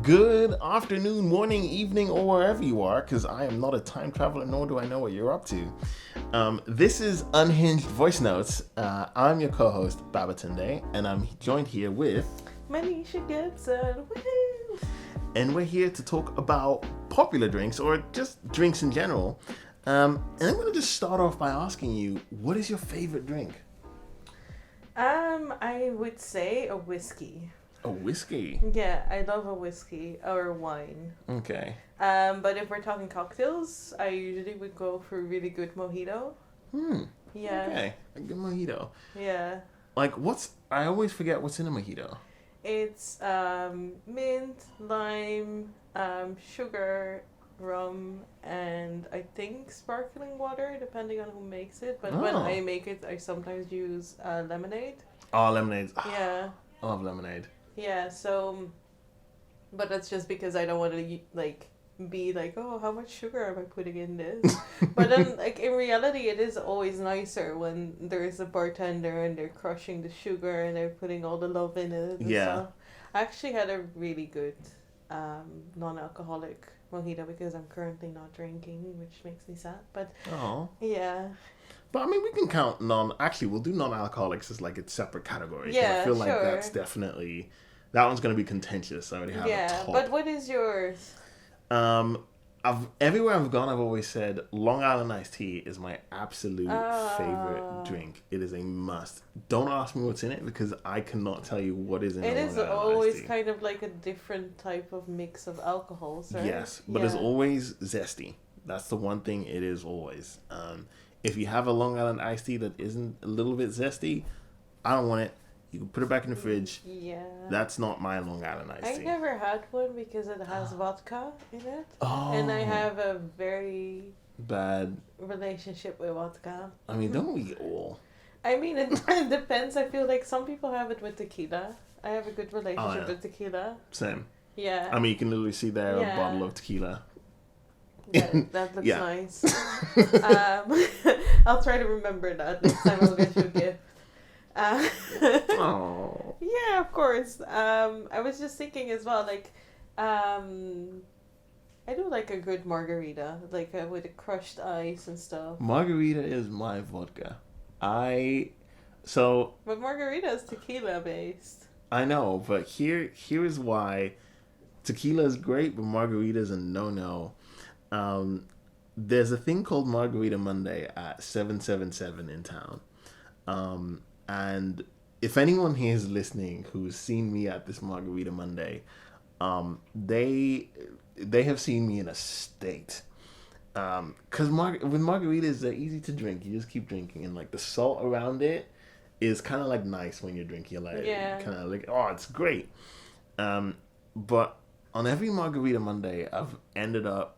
Good afternoon, morning, evening, or wherever you are, because I am not a time traveler, nor do I know what you're up to. This is Unhinged Voice Notes. I'm your co-host, Babatunde, and I'm joined here with... Manisha Gibson. Woohoo! And we're here to talk about popular drinks, or just drinks in general. And I'm going to just start off by asking you, what is your favorite drink? I would say a whiskey. A whiskey? Yeah, I love a whiskey or wine. Okay. But if we're talking cocktails, I usually would go for a really good mojito. Yeah. Okay. A good mojito. Yeah. Like, I always forget what's in a mojito. It's mint, lime, sugar, rum, and I think sparkling water, depending on who makes it. But when I make it, I sometimes use lemonade. Oh, lemonade. Yeah. I love lemonade. Yeah, so, but that's just because I don't want to, be like, oh, how much sugar am I putting in this? But then, in reality, it is always nicer when there's a bartender and they're crushing the sugar and they're putting all the love in it and stuff. I actually had a really good non-alcoholic mojito because I'm currently not drinking, which makes me sad, but yeah. But I mean, we can count we'll do non-alcoholics as like its separate category. Yeah, I feel like sure. that's definitely, that one's going to be contentious. I already have a top. But what is yours? Everywhere I've gone, I've always said Long Island iced tea is my absolute favorite drink. It is a must. Don't ask me what's in it because I cannot tell you what is in it. It is always kind of like a different type of mix of alcohols, right? Yes, but it's always zesty. That's the one thing it is always. If you have a Long Island iced tea that isn't a little bit zesty, I don't want it. You can put it back in the fridge. Yeah. That's not my Long Island iced tea. I never had one because it has vodka in it. Oh. And I have a very bad relationship with vodka. I mean, don't we all? I mean, it depends. I feel like some people have it with tequila. I have a good relationship with tequila. Same. Yeah. I mean, you can literally see there a bottle of tequila. That looks nice. I'll try to remember that next time I'll get you a gift. Oh. Yeah, of course. I was just thinking as well, I do like a good margarita, with the crushed ice and stuff. Margarita is my vodka. But margarita is tequila based. I know, but here is why tequila is great, but margarita is a no-no. There's a thing called Margarita Monday at 777 in town. And if anyone here is listening who's seen me at this Margarita Monday, they have seen me in a state. Because with margaritas, they're easy to drink. You just keep drinking, and the salt around it is kind of nice when you're drinking. Kind of it's great. But on every Margarita Monday, I've ended up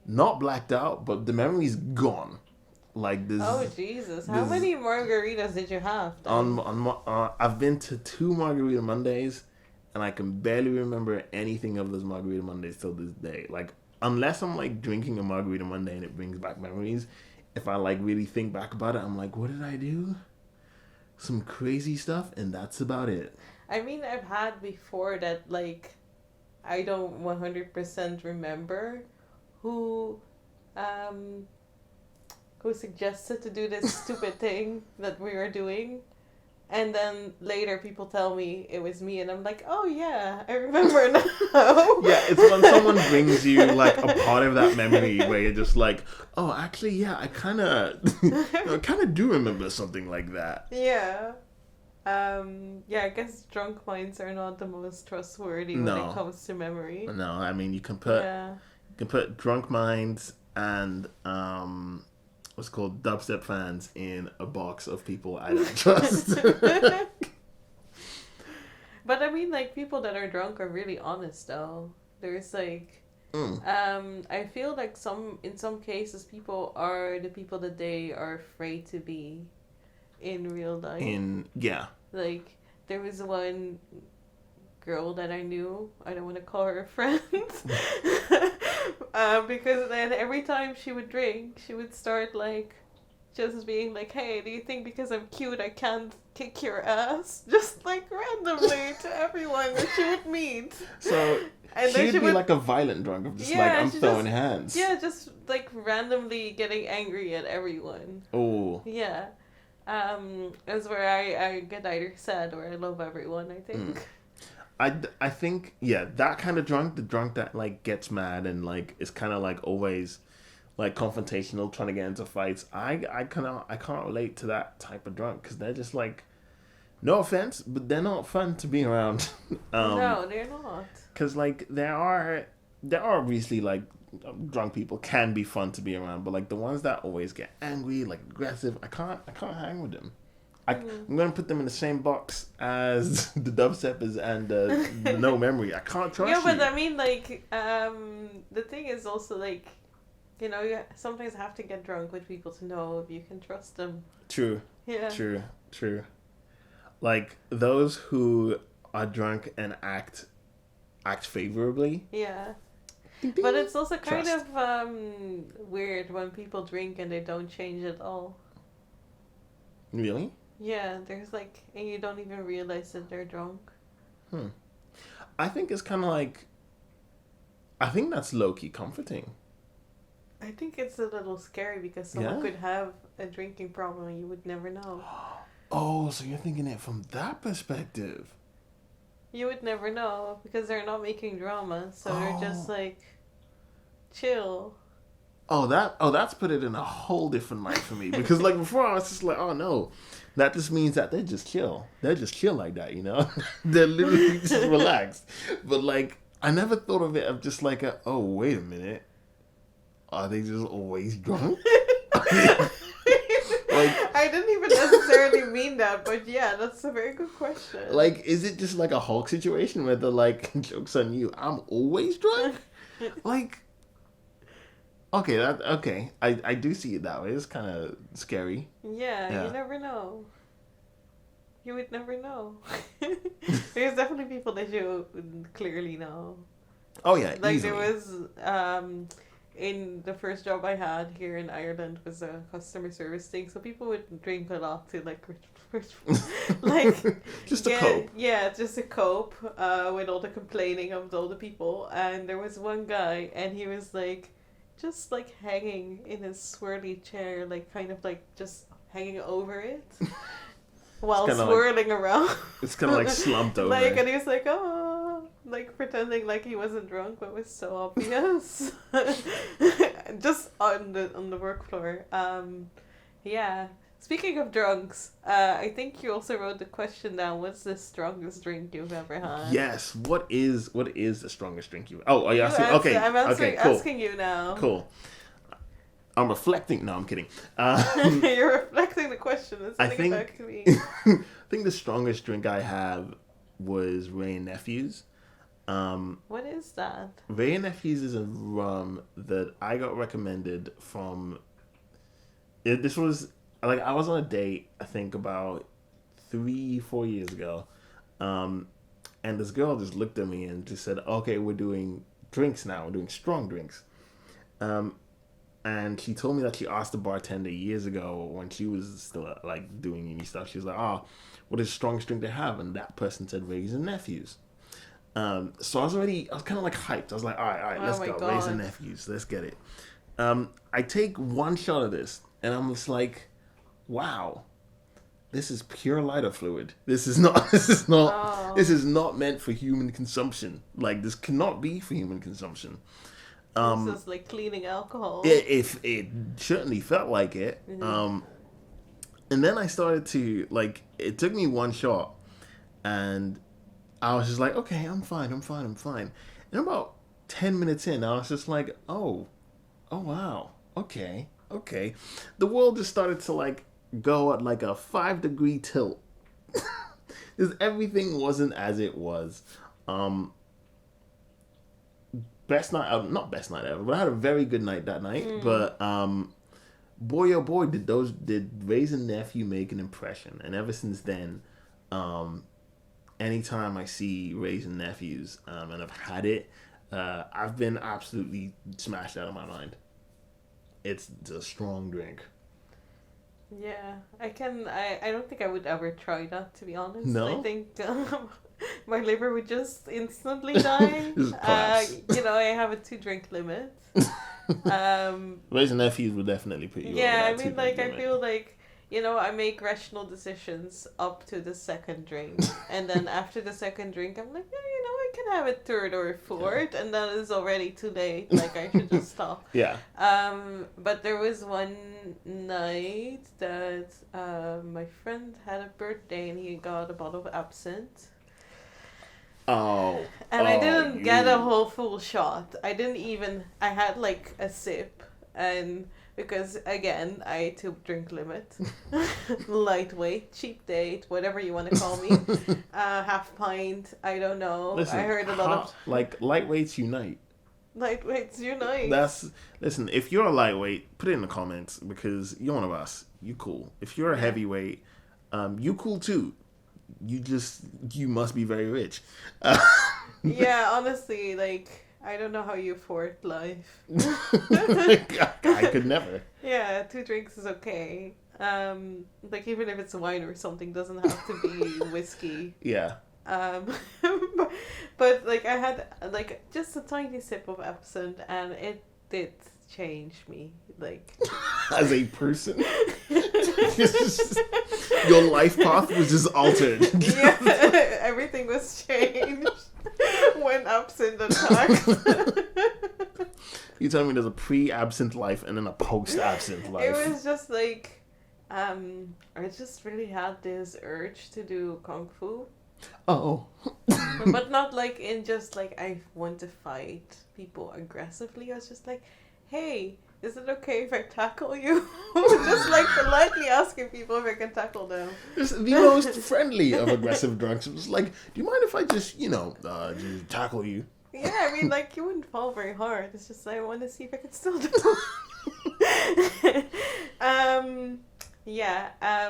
not blacked out, but the memory's gone. Oh Jesus! How many margaritas did you have? I've been to 2 Margarita Mondays, and I can barely remember anything of those Margarita Mondays till this day. Unless I'm drinking a Margarita Monday and it brings back memories, if I really think back about it, I'm what did I do? Some crazy stuff, and that's about it. I mean, I've had before that I don't 100% remember who suggested to do this stupid thing that we were doing, and then later people tell me it was me, and I'm oh yeah, I remember now. Yeah, it's when someone brings you a part of that memory where you're just oh, actually, yeah, I kind of do remember something like that. Yeah. I guess drunk minds are not the most trustworthy when it comes to memory. No, I mean you can put drunk minds and what's called dubstep fans in a box of people I don't trust. But I mean, people that are drunk are really honest though. There's I feel in some cases people are the people that they are afraid to be in real life. There was one girl that I knew, I don't want to call her a friend, because then every time she would drink, she would start just being like, hey, do you think because I'm cute I can't kick your ass? Just like randomly to everyone that she would meet. So And then she'd she be would, like a violent drunk of just like, yeah, I'm she throwing just, hands. yeah, just like randomly getting angry at everyone. Oh. Yeah. Is where I get either sad or I love everyone, I think. I think, yeah, that kind of drunk, the drunk that like gets mad and like is kind of like always like confrontational, trying to get into fights. I can't relate to that type of drunk because they're just like, no offense, but they're not fun to be around. No, they're not. Because like there are obviously like drunk people can be fun to be around, but like the ones that always get angry, like aggressive, I can't hang with them. I'm gonna put them in the same box as the dubsteppers and the No Memory. I can't trust Yeah, but you. I mean, like, the thing is also like, you know, you sometimes have to get drunk with people to know if you can trust them. True, Yeah. true. Like those who are drunk and act favorably. Yeah. Ding, ding. But it's also kind Trust. of weird when people drink and they don't change at all. Really? Yeah, there's like, and you don't even realize that they're drunk. I think it's kind of like. I think that's low key comforting. I think it's a little scary because someone Yeah? could have a drinking problem and you would never know. Oh, so you're thinking it from that perspective. You would never know because they're not making drama, so they're just Oh. like chill. That's put it in a whole different light for me because like before I was just like, oh no, that just means that they're just chill. They're just chill like that, you know. They're literally just relaxed. But like, I never thought of it of just like oh wait a minute, are they just always drunk? Like, I didn't even necessarily mean that, but yeah, that's a very good question. like, is it just like a Hulk situation where they're like, joke's on you, I'm always drunk? Like, okay. I do see it that way. It's kind of scary. Yeah, Yeah. you never know. You would never know. There's definitely people that you would clearly know. Oh yeah, Like easily. there was in the first job I had here in Ireland was a customer service thing, so people would drink a lot to like like Just to cope. Yeah, just to cope with all the complaining of all the people. And there was one guy, and he was like just like hanging in his swirly chair, like kind of like just hanging over it while kinda like- swirling around. It's kind of like slumped over. Like, and he was like, oh, like pretending like he wasn't drunk, but it was so obvious. Just on the work floor. Yeah. Speaking of drunks, I think you also wrote the question down. What's the strongest drink you've ever had? Yes. What is the strongest drink you? Oh, are you asking? answer- Okay. I'm answering, Okay. Cool. asking you now. Cool. I'm reflecting. No, I'm kidding. You're reflecting the question and I sending think. it back to me. I think the strongest drink I have was Ray and Nephews. What is that? Ray and Nephews is a rum that I got recommended from. This was like I was on a date. I think about 3-4 years ago, and this girl just looked at me and just said, "Okay, we're doing drinks now. We're doing strong drinks." And she told me that she asked the bartender years ago when she was still like doing uni stuff. She was like, "Oh, what is the strongest drink they have?" And that person said Rays and Nephews. So I was kind of like hyped. I was like, all right, Oh let's my go. God. Rays and Nephews, let's get it. I take one shot of this, and I'm just like, wow, this is pure lighter fluid. This is not Oh. this is not meant for human consumption. Like, this cannot be for human consumption. This is like cleaning alcohol. It certainly felt like it. Mm-hmm. And then I started to like. It took me one shot, and I was just like, okay, I'm fine. And about 10 minutes in, I was just like, oh wow, okay. The world just started to like go at like a 5-degree tilt. Because everything wasn't as it was. Not best night ever, but I had a very good night that night. But boy oh boy, did Rays and Nephew make an impression. And ever since then, anytime I see Rays and Nephews and I've had it, I've been absolutely smashed out of my mind. It's a strong drink. Yeah, I can. I don't think I would ever try that, to be honest. I No? think my liver would just instantly die. Just collapse. I have a 2 drink limit. Raising nephews would definitely put you over Yeah, I that mean, 2 drink like, I limit. feel like, I make rational decisions up to the second drink. And then after the second drink, I'm like, yeah, I can have a third or a fourth. And then it's already too late. Like, I should just stop. Yeah. But there was one night that my friend had a birthday and he got a bottle of absinthe. Oh. And I Oh, didn't get a you. whole full shot. I had like a sip. And because again, I 2 drink limit. Lightweight, cheap date, whatever you want to call me. Half pint, I don't know. Listen, I heard a lot of like lightweights unite. lightweights unite. Listen. If you're a lightweight, put it in the comments because you're one of us. You cool. If you're a Yeah. heavyweight, you cool too. You must be very rich. Yeah, honestly, like, I don't know how you afford life. I could never. Yeah, 2 drinks is okay. Like, even if it's wine or something, doesn't have to be whiskey. Yeah. Um, but like, I had like just a tiny sip of absinthe, and it did change me. Like, As a person, your life path was just altered. yeah, everything was changed when absinthe attacked. You tell me there's a pre-absinthe life and then a post-absinthe life. It was just like, I just really had this urge to do kung fu, Oh. but not like in just like I want to fight people aggressively. I was just like, hey, is it okay if I tackle you? Just like politely asking people if I can tackle them. It's the most friendly of aggressive drunks. It was like, do you mind if I just, just tackle you? Yeah, I mean, like, you wouldn't fall very hard. It's just I want to see if I can still do it.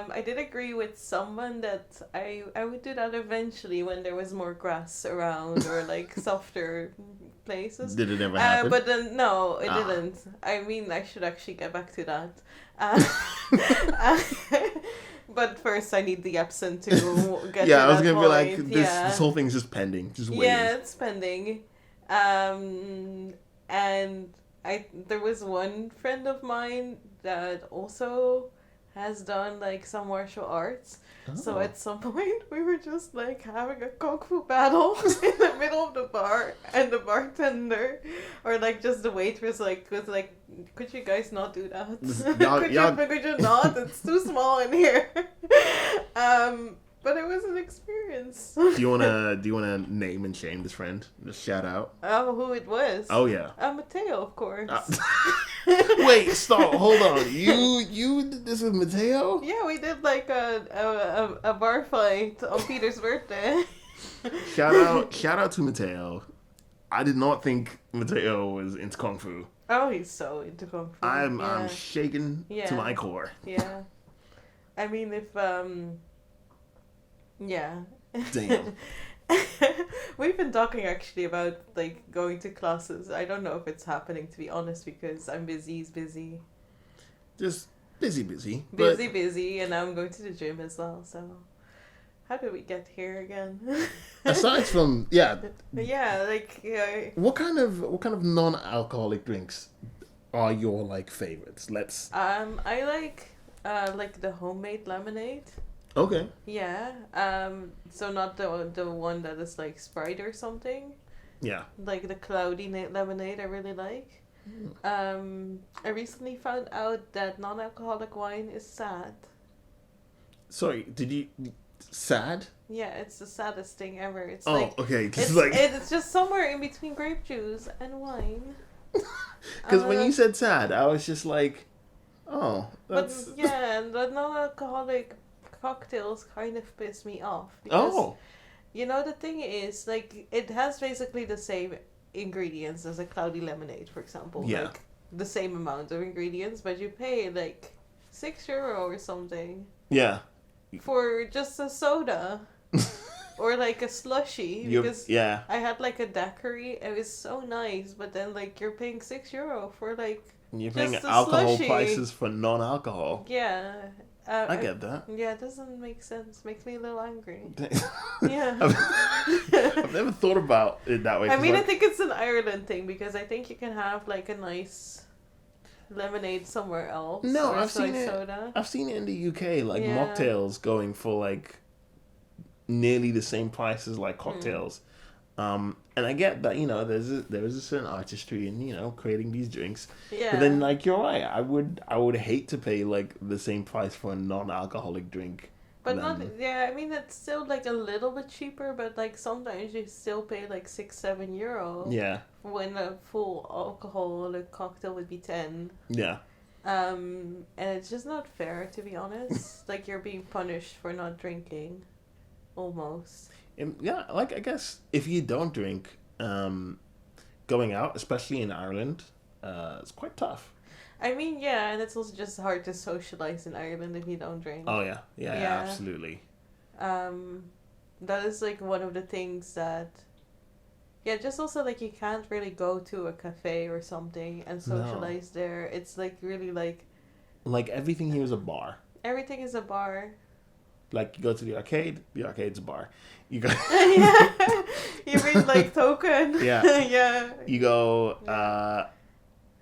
I did agree with someone that I would do that eventually when there was more grass around or like softer places. Did it ever happen? But then no, it Ah. didn't. I mean, I should actually get back to that. But first, I need the absinthe to get. Yeah, to I was that gonna be like, point. this whole thing's just pending, just waiting. Yeah, it's pending. And there was one friend of mine that also has done like some martial arts. So Oh. at some point we were just like having a kung fu battle in the middle of the bar, and the bartender or like just the waitress was like, could you guys not do that? Could you not? It's too small in here. But it was an experience. Do you wanna name and shame this friend? Just shout out. Oh, who it was? Oh yeah. Mateo, of course. Wait, stop, hold on. You did this with Mateo? Yeah, we did like a bar fight on Peter's birthday. Shout out to Mateo. I did not think Mateo was into Kung Fu. Oh, he's so into kung fu. I'm shaken Yeah. to my core. Yeah. I mean, if yeah. Damn. We've been talking actually about like going to classes. I don't know if it's happening, to be honest, because I'm busy. He's busy. Just busy. But Busy, and now I'm going to the gym as well. So, how did we get here again? aside from yeah, what kind of non-alcoholic drinks are your like favorites? Let's. I like the homemade lemonade. Okay. Yeah. So not the one that is like Sprite or something. Yeah. Like the cloudy lemonade, I really like. I recently found out that non-alcoholic wine is sad. Sorry, did you sad? Yeah, it's the saddest thing ever. It's Oh, like okay. it's it's just somewhere in between grape juice and wine. Because when you said sad, I was just like, oh, But that's. yeah, and the non-alcoholic cocktails kind of piss me off because Oh. the thing is, like, it has basically the same ingredients as a cloudy lemonade, for example. Yeah. Like the same amount of ingredients, but you pay like €6 or something Yeah. for just a soda or like a slushy. Because yeah. I had like a daiquiri. It was so nice, but then like you're paying €6 for like You're paying Just a alcohol slushy. prices for non-alcohol. Yeah. I get that. Yeah, it doesn't make sense. Makes me a little angry. I've, Yeah. I've never thought about it that way. I 'cause, mean, I like, think it's an Ireland thing because I think you can have like a nice lemonade somewhere else. No, or I've seen soy it. soda. I've seen it in the UK, like Yeah. mocktails going for like nearly the same price as like cocktails. And I get that, there is a certain artistry in creating these drinks. Yeah. But then, like, you're right. I would hate to pay like the same price for a non-alcoholic drink. But than- not, yeah, I mean, it's still like a little bit cheaper, but like sometimes you still pay like 6-7 euro. Yeah, When a full alcoholic cocktail would be 10. yeah, And it's just not fair, to be honest. Like, you're being punished for not drinking. Almost. yeah. Like, I guess if you don't drink, going out, especially in Ireland, it's quite tough. I mean, yeah, and it's also just hard to socialize in Ireland if you don't drink. Oh yeah, yeah, Yeah. absolutely. That is like one of the things that, yeah, just also like you can't really go to a cafe or something and socialize there. It's like really like Like everything here is a bar. everything is a bar. Like you go to the arcade's a bar. You go, Yeah, you mean like token? Yeah. Yeah. you go.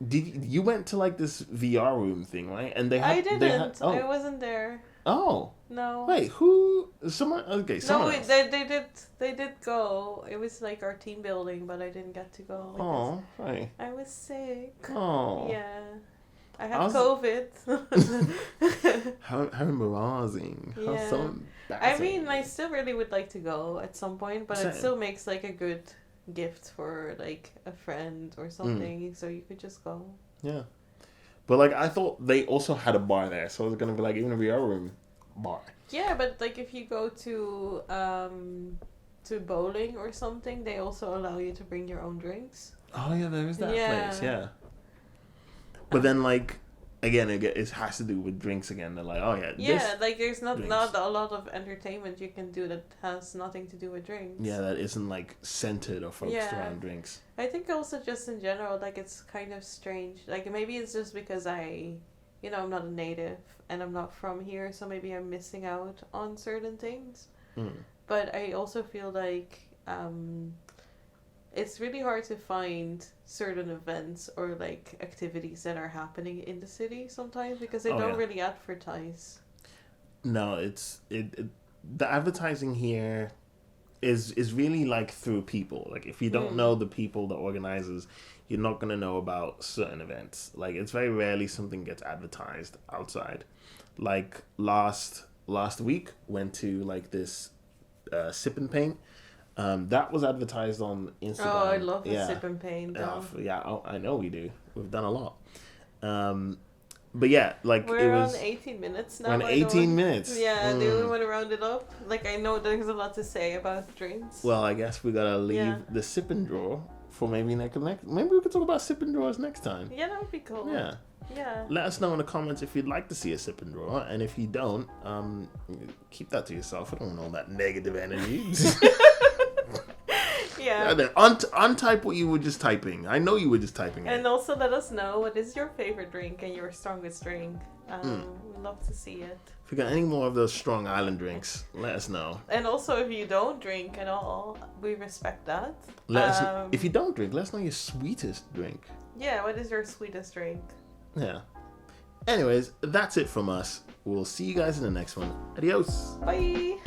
You went to like this VR room thing, right? And they had. I didn't. They had, I wasn't there. oh, No. wait, who? Someone? Okay, No, someone wait, else. they did go. It was like our team building, but I didn't get to go. because Oh, right. I was sick. Oh, Yeah. I I had was- COVID. how embarrassing. How Yeah. so I embarrassing. mean, I still really would like to go at some point, but Same. it still makes like a good gift for like a friend or something, so you could just go. Yeah, but like I thought they also had a bar there, so it was gonna be like even a VR room bar. Yeah, but like if you go to bowling or something, they also allow you to bring your own drinks. Oh yeah, there is that Yeah. place. Yeah. But then like again, it has to do with drinks again. They're like, oh yeah, Yeah, like there's not drinks. a lot of entertainment you can do that has nothing to do with drinks. yeah, that isn't like centered or focused Yeah. around drinks. I think also just in general, like it's kind of strange. Like maybe it's just because I'm not a native and I'm not from here, so maybe I'm missing out on certain things. Mm. But I also feel like it's really hard to find certain events or like activities that are happening in the city sometimes because they Oh, don't yeah. really advertise. No, it's the advertising here is really like through people. Like if you don't know the people, the organizers, you're not gonna know about certain events. Like it's very rarely something gets advertised outside. Like last week went to like this sip and paint. That was advertised on Instagram. Oh, I love the yeah. sip and paint though. I know we do. We've done a lot. But yeah, like We're it was. on 18 minutes now. We're on by the 18 way. minutes. Yeah, do Mm. we want to round it up? Like, I know there's a lot to say about drinks. Well, I guess we gotta leave Yeah. the sip and draw for maybe next. Maybe we could talk about sip and draws next time. Yeah, that would be cool. Yeah. Yeah. Let us know in the comments if you'd like to see a sip and draw, and if you don't, keep that to yourself. I don't want all that negative energy. Yeah. Then untype what you were just typing. I know you were just typing it. And also let us know what is your favorite drink and your strongest drink. We'd love to see it. If you got any more of those strong island drinks, let us know. And also, if you don't drink at all, we respect that. Let us. If you don't drink, let us know your sweetest drink. Yeah, what is your sweetest drink? Yeah. Anyways, that's it from us. We'll see you guys in the next one. Adios. Bye!